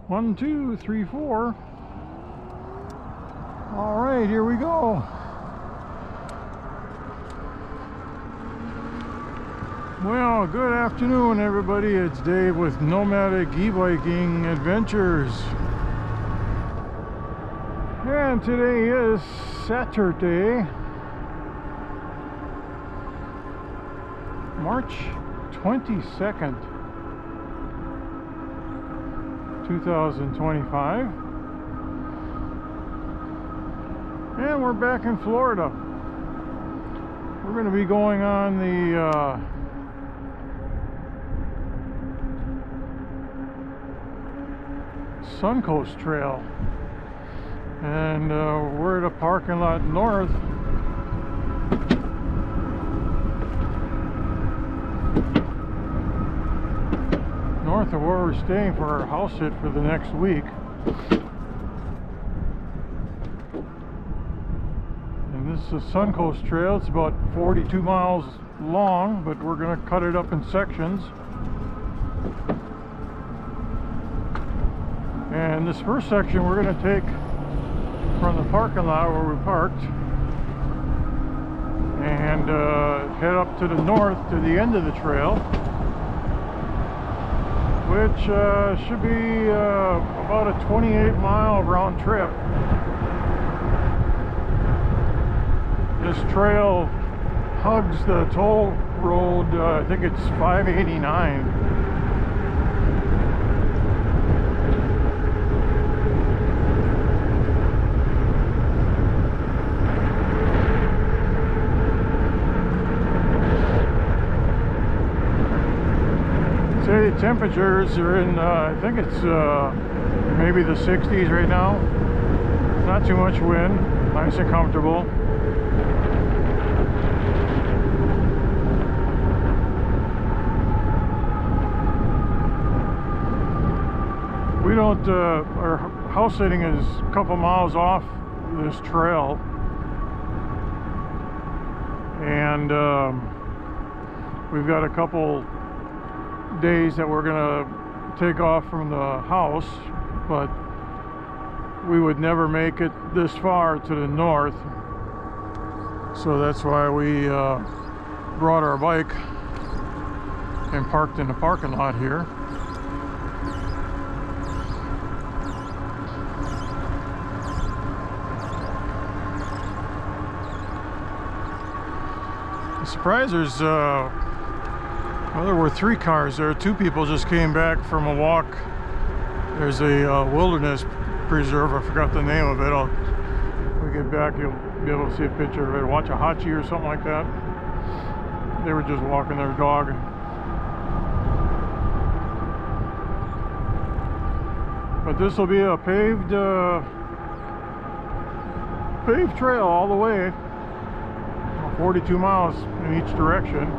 1, 2, 3, 4. All right, here we go. Well, good afternoon, everybody. It's Dave with Nomadic e-biking adventures. And today is Saturday, March 22nd, 2025. And we're back in Florida. We're going to be going on the Suncoast Trail. And we're at a parking lot north of where we're staying for our house sit for the next week. And this is Suncoast Trail. It's about 42 miles long, but we're going to cut it up in sections. And this first section we're going to take from the parking lot where we parked and head up to the north to the end of the trail, which should be about a 28-mile round trip. This trail hugs the toll road. I think it's 589. The temperatures are in, I think it's maybe the 60s right now. Not too much wind, nice and comfortable. We don't, our house sitting is a couple miles off this trail, and we've got a couple days that we're gonna take off from the house, but we would never make it this far to the north, so that's why we brought our bike and parked in the parking lot here. The surprise is well, there were 3 cars there. 2 people just came back from a walk. There's a wilderness preserve. I forgot the name of it. When we get back, you'll be able to see a picture of it. Watchahatchee or something like that. They were just walking their dog. But this will be a paved trail all the way. 42 miles in each direction.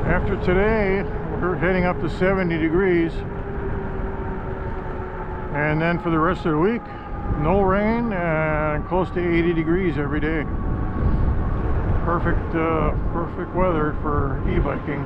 After today, we're heading up to 70 degrees, and then for the rest of the week, no rain and close to 80 degrees every day. Perfect weather for e-biking.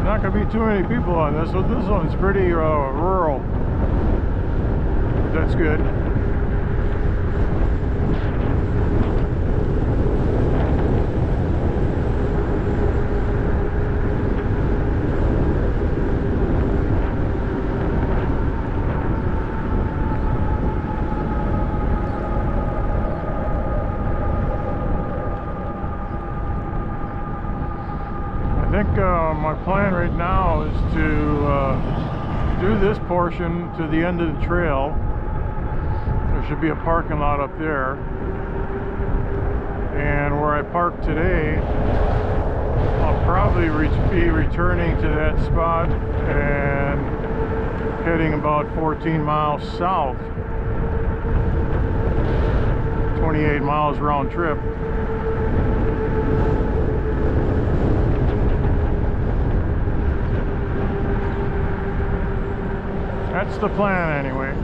Not going to be too many people on this, so this one's pretty rural. That's good. I think my plan right now is to do this portion to the end of the trail. There should be a parking lot up there, and where I parked today, I'll probably be returning to that spot and heading about 14 miles south, 28 miles round trip. That's the plan anyway.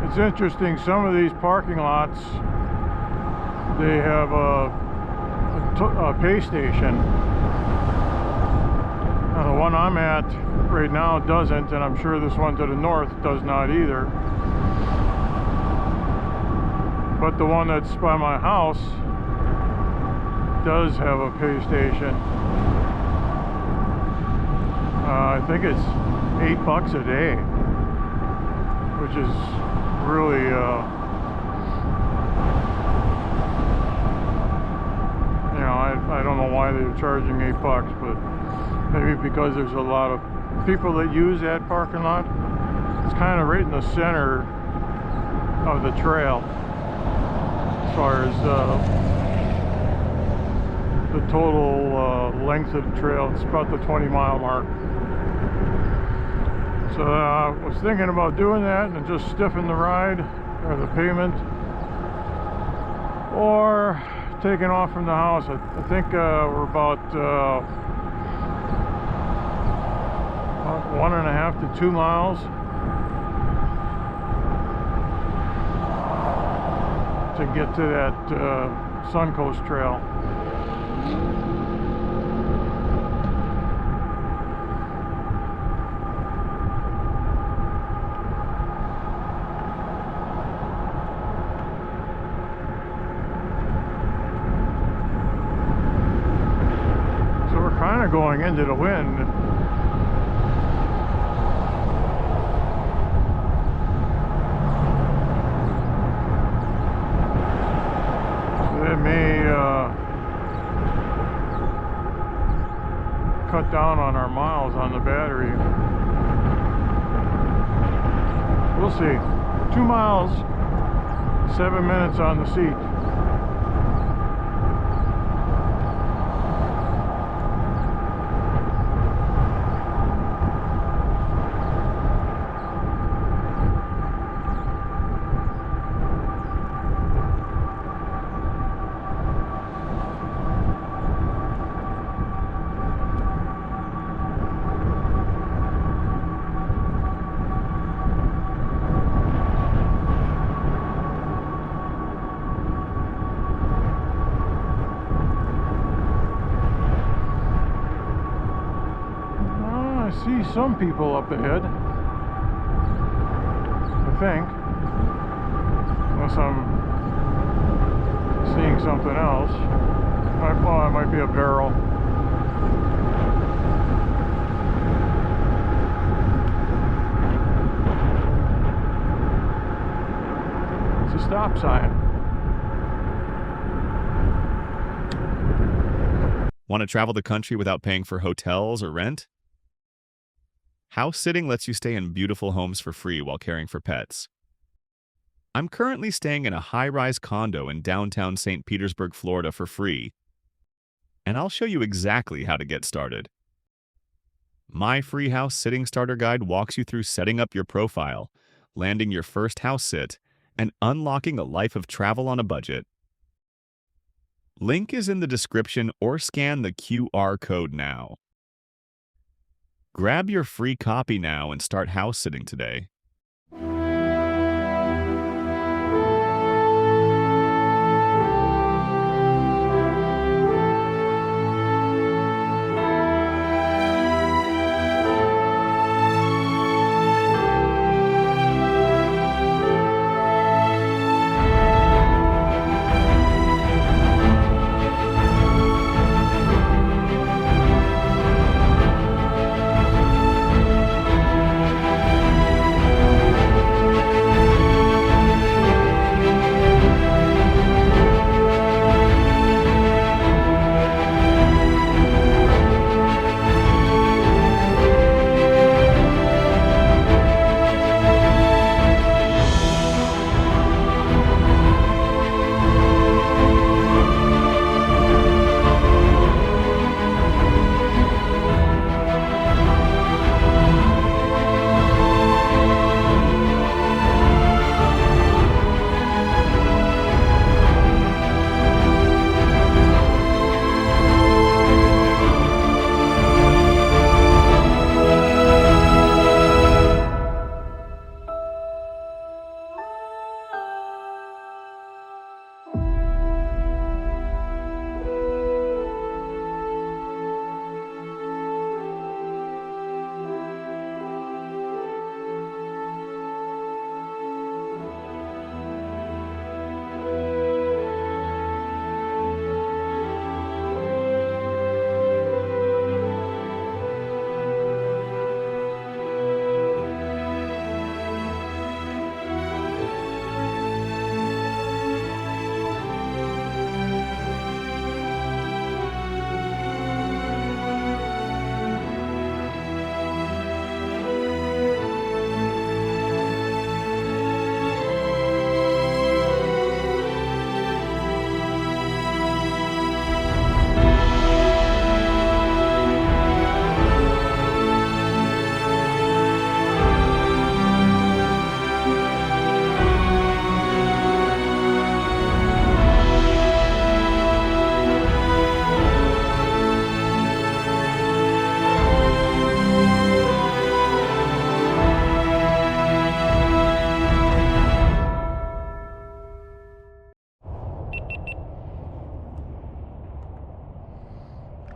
It's interesting, some of these parking lots, they have a pay station. Now the one I'm at right now doesn't, and I'm sure this one to the north does not either. But the one that's by my house does have a pay station. I think it's $8 a day, which is really you know, I don't know why they're charging $8, but maybe because there's a lot of people that use that parking lot. It's kind of right in the center of the trail as far as the total length of the trail. It's about the 20-mile mark. So I was thinking about doing that and just stiffen the ride or the pavement, or taking off from the house. I think we're about 1.5 to 2 miles to get to that Suncoast Trail. Going into the wind. So that may cut down on our miles on the battery. We'll see. 2 miles, 7 minutes on the seat. See some people up ahead, I think, unless I'm seeing something else. Oh, it might be a barrel. It's a stop sign. Want to travel the country without paying for hotels or rent? House sitting lets you stay in beautiful homes for free while caring for pets. I'm currently staying in a high-rise condo in downtown St. Petersburg, Florida for free, and I'll show you exactly how to get started. My free house sitting starter guide walks you through setting up your profile, landing your first house sit, and unlocking a life of travel on a budget. Link is in the description or scan the QR code now. Grab your free copy now and start house sitting today.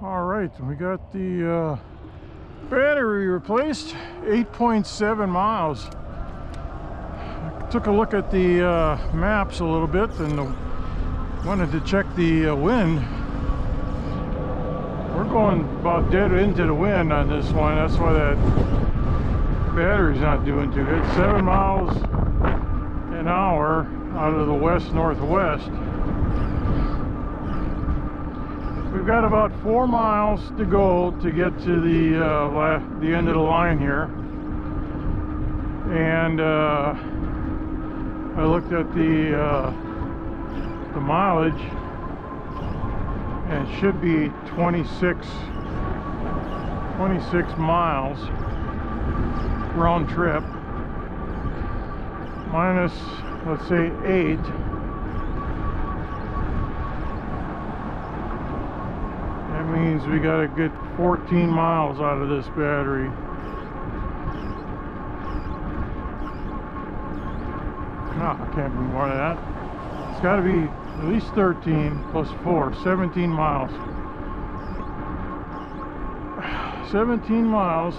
All right, we got the battery replaced, 8.7 miles. I took a look at the maps a little bit and wanted to check the wind. We're going about dead into the wind on this one. That's why that battery's not doing too good. 7 miles an hour out of the west-northwest. We've got about 4 miles to go to get to the end of the line here, and I looked at the mileage, and it should be 26 miles round trip, minus, let's say, 8. That means we got to get 14 miles out of this battery. No, it can't be more than that. It's got to be at least 13 plus 4, 17 miles. 17 miles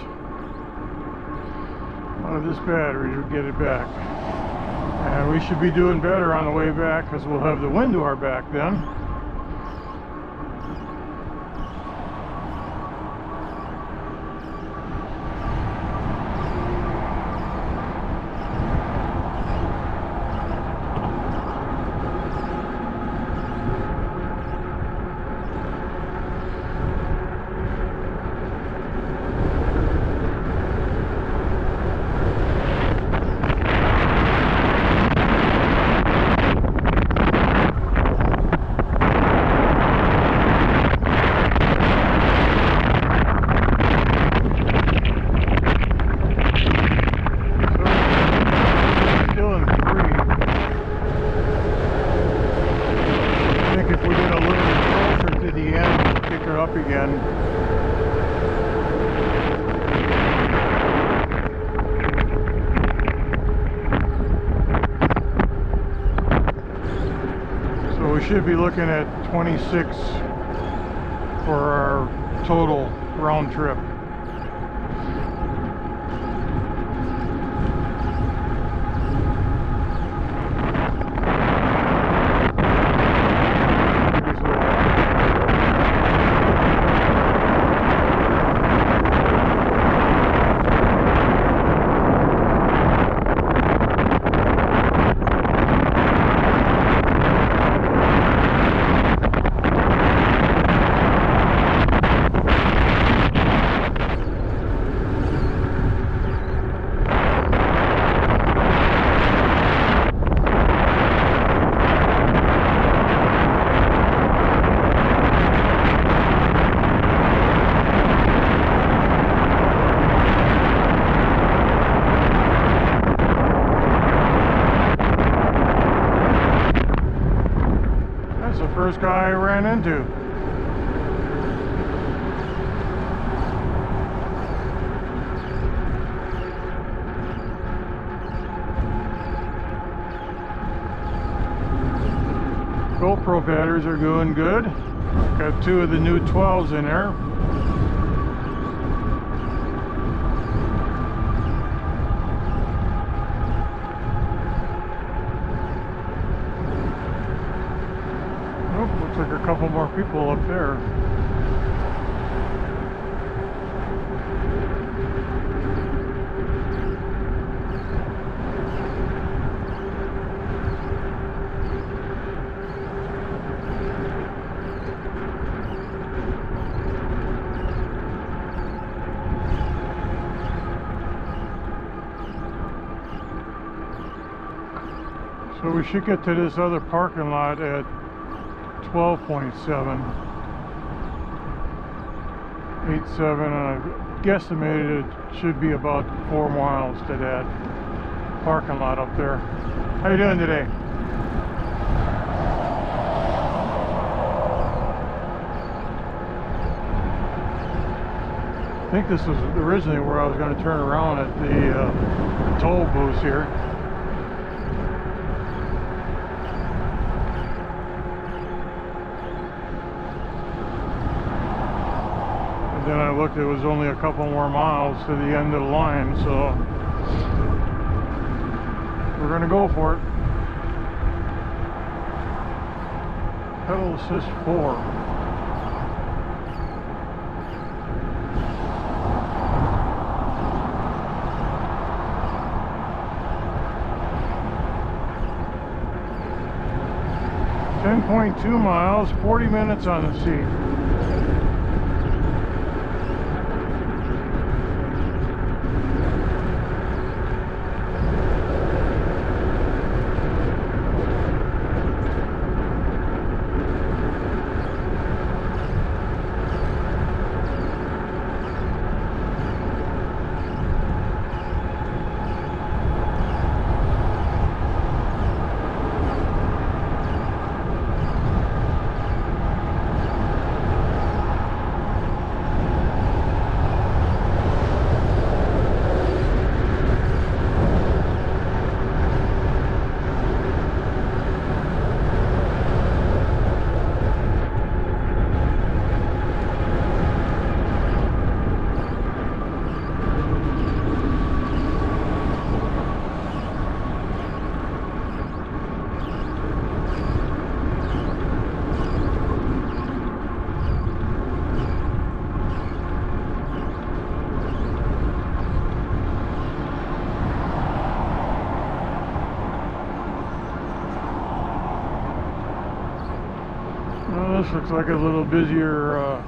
out of this battery to get it back. And we should be doing better on the way back because we'll have the wind to our back then. Should be looking at 26 for our total round trip. First guy I ran into. GoPro batteries are doing good. Got 2 of the new 12s in there. Looks like a couple more people up there. So we should get to this other parking lot at 12.7, 8.7, and I guesstimated it should be about 4 miles to that parking lot up there. How you doing today? I think this was originally where I was going to turn around at the toll booth here. Then I looked, it was only a couple more miles to the end of the line, so we're gonna go for it. Pedal assist 4. .2 miles, 40 minutes on the seat. Well, this looks like a little busier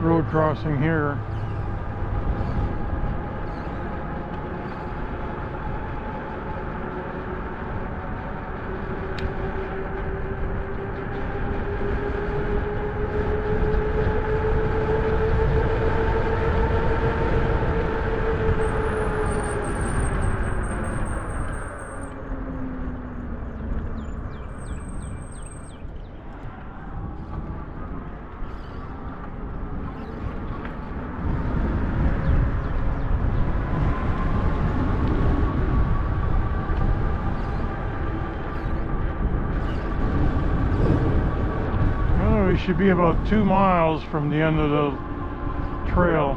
road crossing here. We should be about 2 miles from the end of the trail.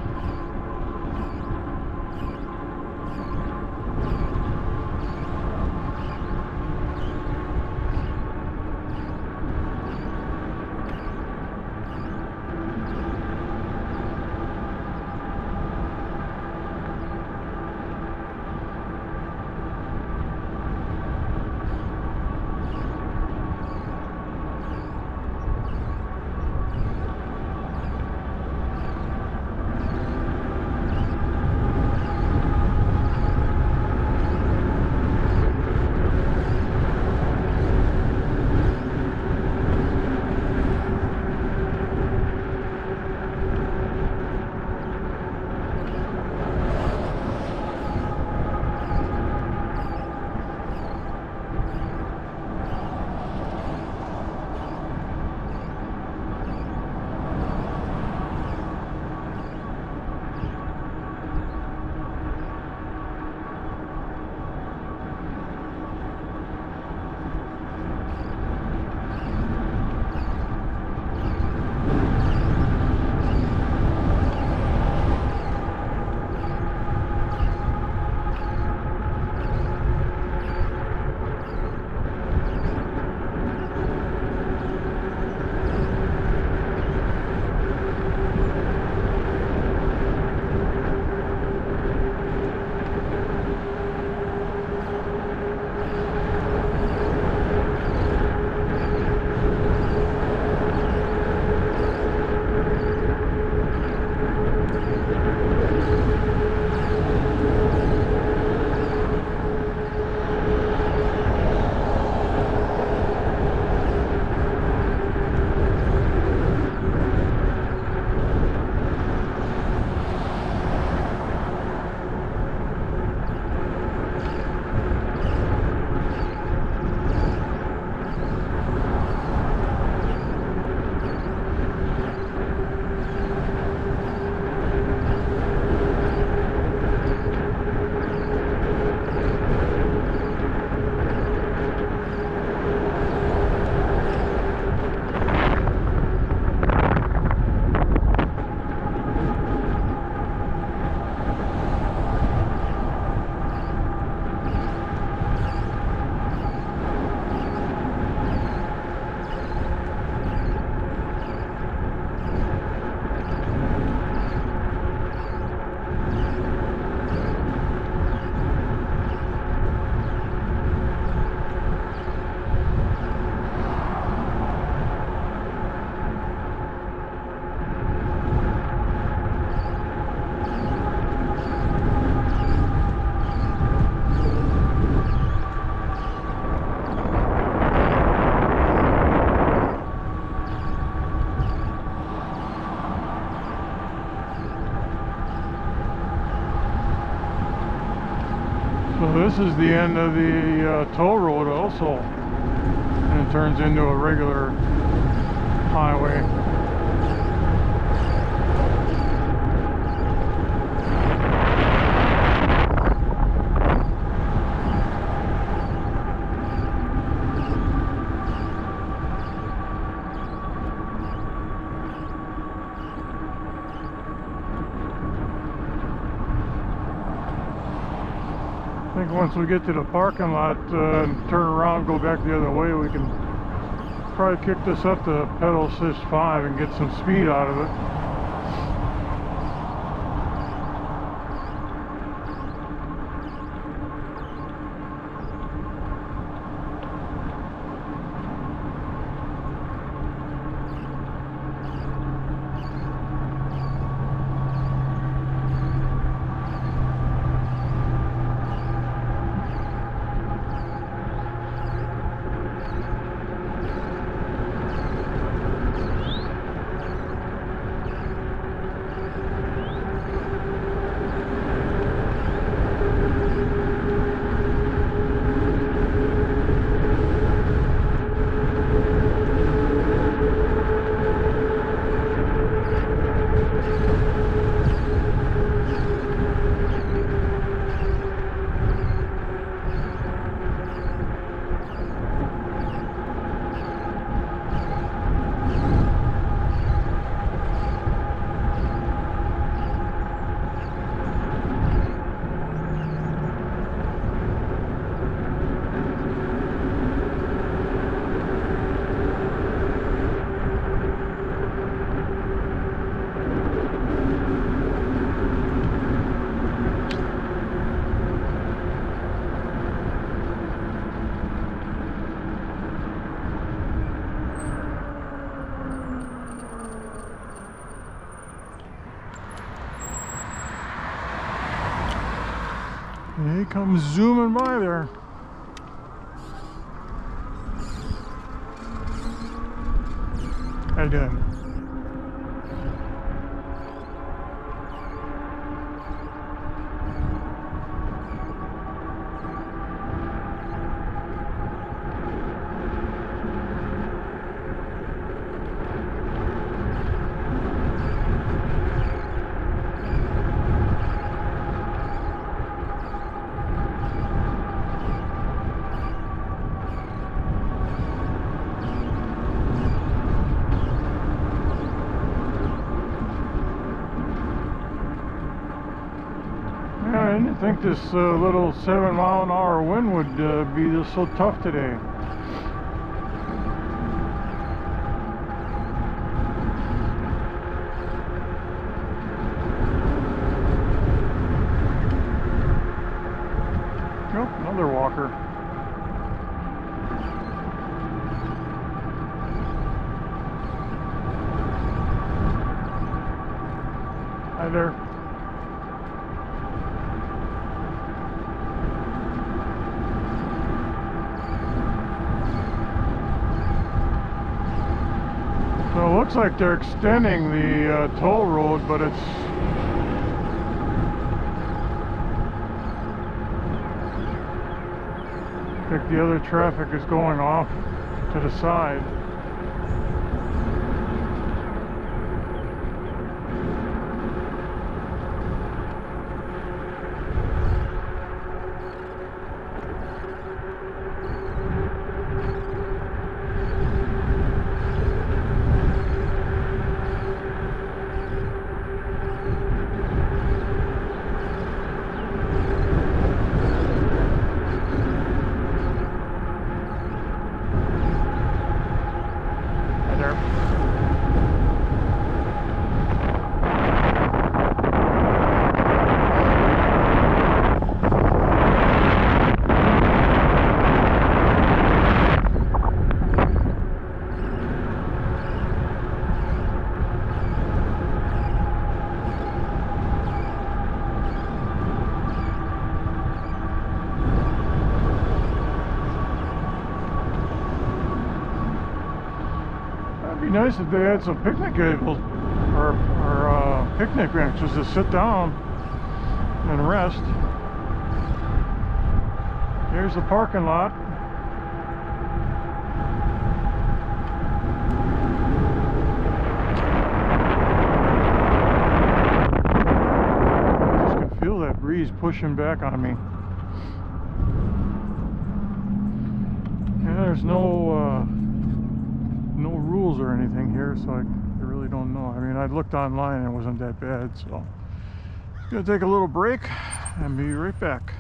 this is the end of the toll road also, and it turns into a regular highway. I think once we get to the parking lot and turn around, go back the other way, we can probably kick this up to pedal assist 5 and get some speed out of it. He comes zooming by there. How you doing? I didn't think this little 7-mile-an-hour wind would be this so tough today. Nope, another walker. Hi there. So it looks like they're extending the toll road, but it's like the other traffic is going off to the side. Nice if they had some picnic tables or picnic benches to sit down and rest. Here's the parking lot. I just can feel that breeze pushing back on me. Yeah, there's no rules or anything here, so I really don't know. I mean, I looked online and it wasn't that bad, so I'm gonna take a little break and be right back.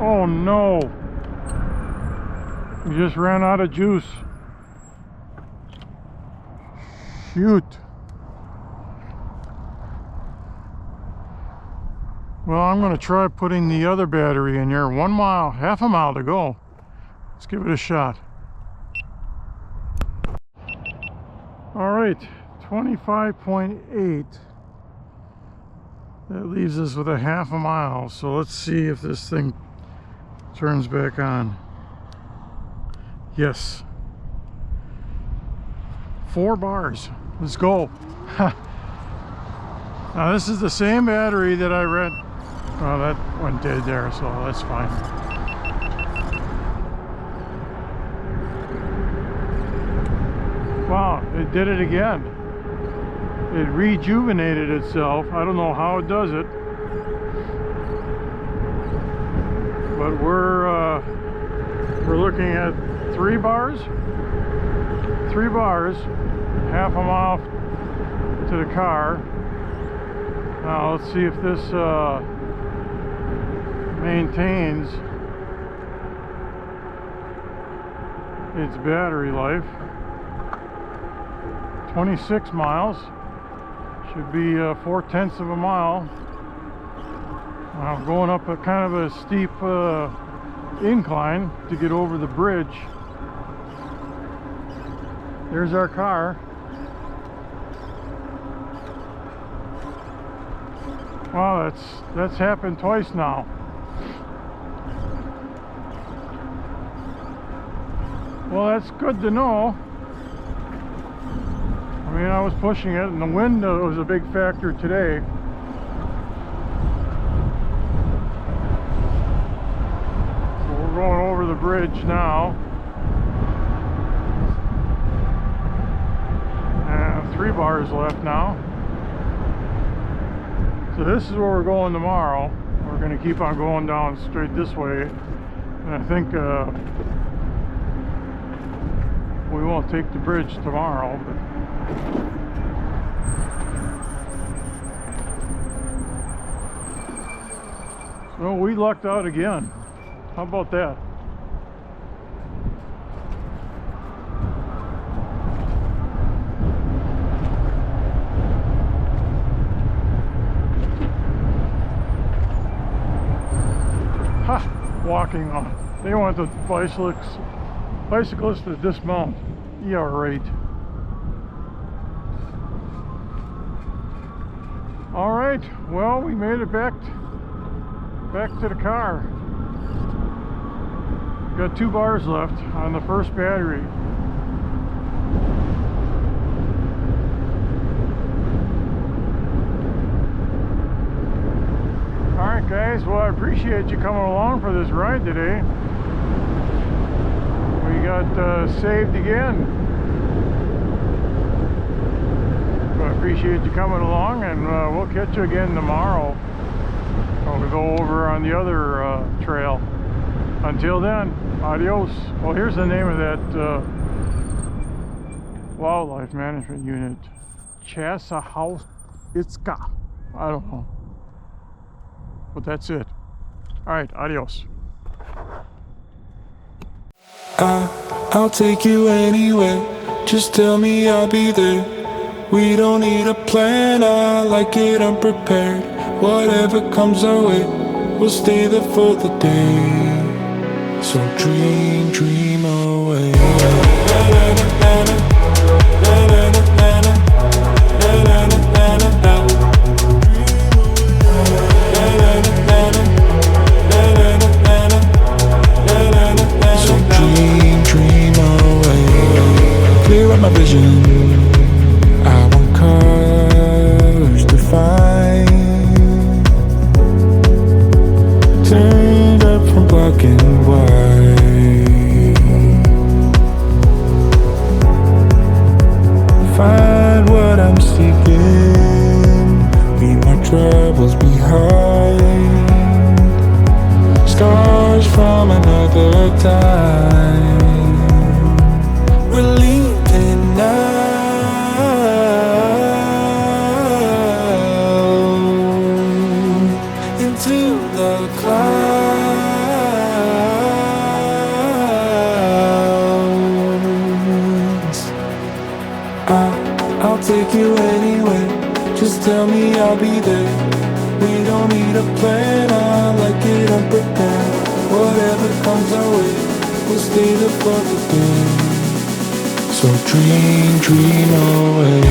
Oh no, we just ran out of juice. Shoot. Well, I'm going to try putting the other battery in here. 1 mile, half a mile to go. Let's give it a shot. All right, 25.8. That leaves us with a half a mile. So let's see if this thing turns back on. Yes. 4 bars. Let's go. Now this is the same battery that I read. Oh, that went dead there, so that's fine. Wow. it did it again. It rejuvenated itself. I don't know how it does it, but we're looking at 3 bars, half a mile to the car. Now let's see if this maintains its battery life. 26 miles. Should be 4/10 of a mile. Going up a kind of a steep incline to get over the bridge. There's our car. Wow, that's happened twice now. Well, that's good to know. I mean, I was pushing it, and the wind was a big factor today. So we're going over the bridge now. And 3 bars left now. So this is where we're going tomorrow. We're going to keep on going down straight this way. And I think we won't take the bridge tomorrow. So we lucked out again. How about that? Walking on. They want the bicyclists to dismount. Yeah, right. All right. Well, we made it back to the car. Got 2 bars left on the first battery. Alright guys, well I appreciate you coming along for this ride today. We got saved again. So I appreciate you coming along, and we'll catch you again tomorrow when we go over on the other trail. Until then, adios. Well, here's the name of that wildlife management unit. Chasahauska. I don't know. But that's it. Alright, adios. I'll take you anywhere. Just tell me I'll be there. We don't need a plan, I like it unprepared. Whatever comes our way, we'll stay there for the day. So dream away. Clear up my vision. I want colors to find. Turned up from black and white. Find what I'm seeking. Leave my troubles behind. Scars from another time. We're leaving now into the clouds. I'll take you anywhere. Just tell me I'll be there. We don't need a plan, I like it unprepared. Whatever comes our way, we'll stay there for the day. So dream away.